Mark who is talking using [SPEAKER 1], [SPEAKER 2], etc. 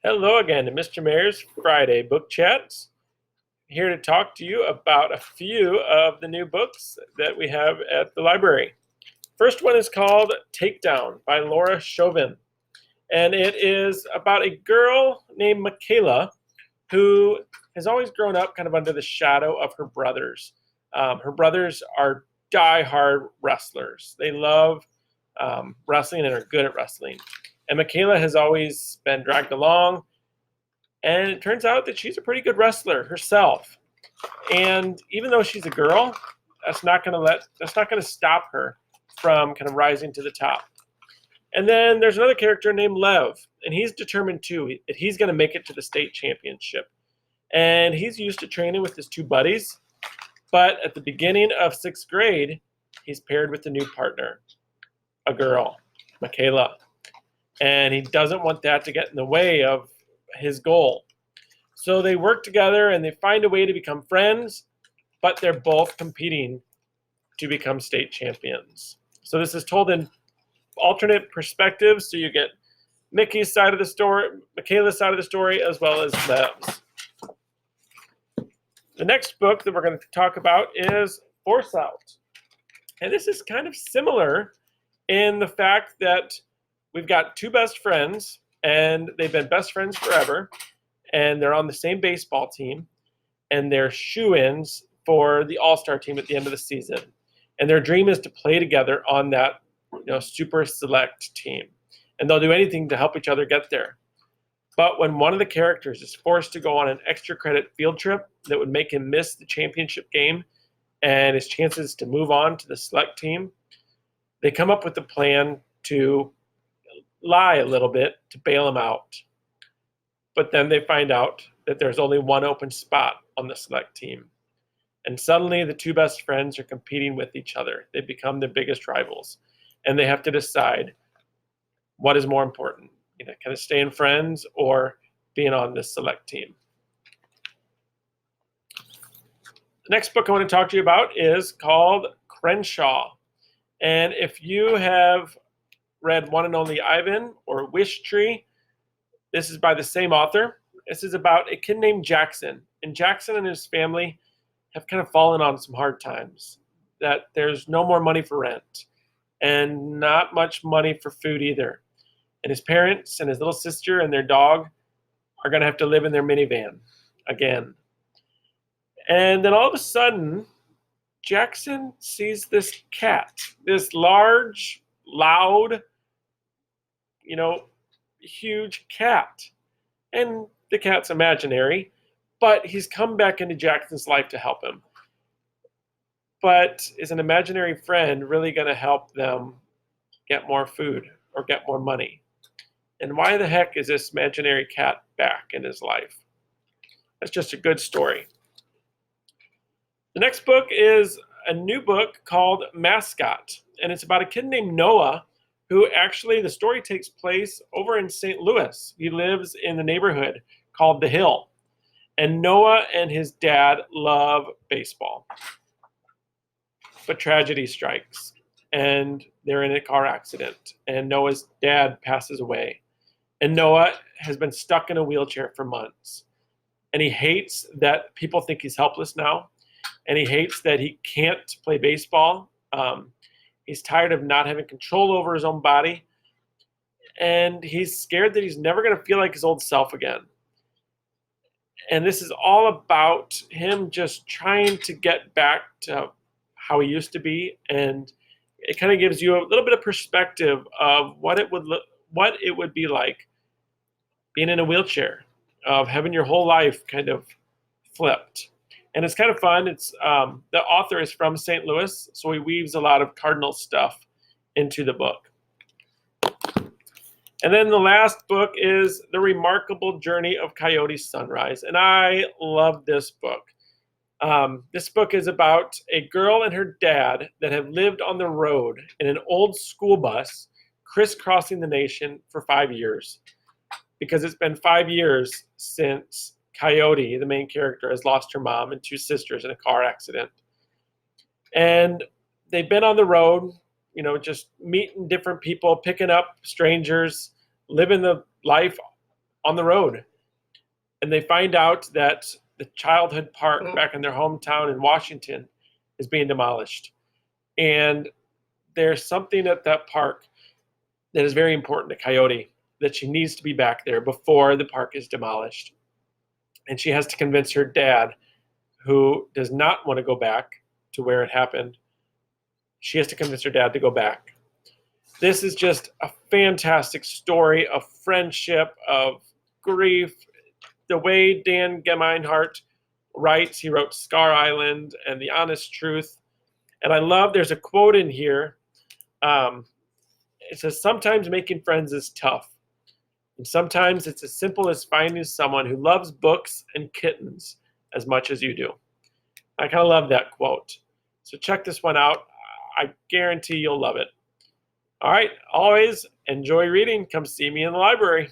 [SPEAKER 1] Hello again to Mr. Mayor's Friday Book Chats. Here to talk to you about a few of the new books that we have at the library. First one is called Takedown by Laura Shovan. And it is about a girl named Michaela who has always grown up kind of under the shadow of her brothers. Her brothers are die-hard wrestlers. They love wrestling and are good at wrestling. And Michaela has always been dragged along, and it turns out that she's a pretty good wrestler herself. And even though she's a girl, that's not going to stop her from kind of rising to the top. And then there's another character named Lev, and he's determined too that he's going to make it to the state championship. And he's used to training with his two buddies, but at the beginning of 6th grade, he's paired with a new partner, a girl, Michaela. And he doesn't want that to get in the way of his goal. So they work together and they find a way to become friends, but they're both competing to become state champions. So this is told in alternate perspectives. So you get Mickey's side of the story, Michaela's side of the story, as well as Lev's. The next book that we're going to talk about is Force Out. And this is kind of similar in the fact that we've got two best friends, and they've been best friends forever, and they're on the same baseball team, and they're shoo-ins for the all-star team at the end of the season. And their dream is to play together on that, super select team. And they'll do anything to help each other get there. But when one of the characters is forced to go on an extra credit field trip that would make him miss the championship game and his chances to move on to the select team, they come up with a plan to lie a little bit to bail him out. But then they find out that there's only one open spot on the select team. And suddenly the two best friends are competing with each other. They become their biggest rivals. And they have to decide what is more important, kind of staying friends or being on this select team. The next book I want to talk to you about is called Crenshaw. And if you have read One and Only Ivan or Wish Tree, this is by the same author. This is about a kid named Jackson. And Jackson and his family have kind of fallen on some hard times. That there's no more money for rent and not much money for food either. And his parents and his little sister and their dog are going to have to live in their minivan again. And then all of a sudden, Jackson sees this cat, this large, loud, huge cat. And the cat's imaginary, but he's come back into Jackson's life to help him. But is an imaginary friend really going to help them get more food or get more money? And why the heck is this imaginary cat back in his life? That's just a good story. The next book is a new book called Mascot, and it's about a kid named Noah who actually, the story takes place over in St. Louis. He lives in the neighborhood called The Hill. And Noah and his dad love baseball. But tragedy strikes, and they're in a car accident, and Noah's dad passes away. And Noah has been stuck in a wheelchair for months. And he hates that people think he's helpless now. And he hates that he can't play baseball. He's tired of not having control over his own body. And he's scared that he's never going to feel like his old self again. And this is all about him just trying to get back to how he used to be. And it kind of gives you a little bit of perspective of what it would be like being in a wheelchair, of having your whole life kind of flipped. And it's kind of fun. It's the author is from St. Louis, so he weaves a lot of Cardinal stuff into the book. And then the last book is The Remarkable Journey of Coyote's Sunrise. And I love this book. This book is about a girl and her dad that have lived on the road in an old school bus crisscrossing the nation for 5 years. Because it's been 5 years since Coyote, the main character, has lost her mom and two sisters in a car accident. And they've been on the road, just meeting different people, picking up strangers, living the life on the road. And they find out that the childhood park back in their hometown in Washington is being demolished. And there's something at that park that is very important to Coyote, that she needs to be back there before the park is demolished. And she has to convince her dad, who does not want to go back to where it happened. She has to convince her dad to go back. This is just a fantastic story of friendship, of grief. The way Dan Gemeinhart writes, he wrote Scar Island and The Honest Truth. And I love, there's a quote in here. It says, sometimes making friends is tough. And sometimes it's as simple as finding someone who loves books and kittens as much as you do. I kind of love that quote. So check this one out. I guarantee you'll love it. All right, always enjoy reading. Come see me in the library.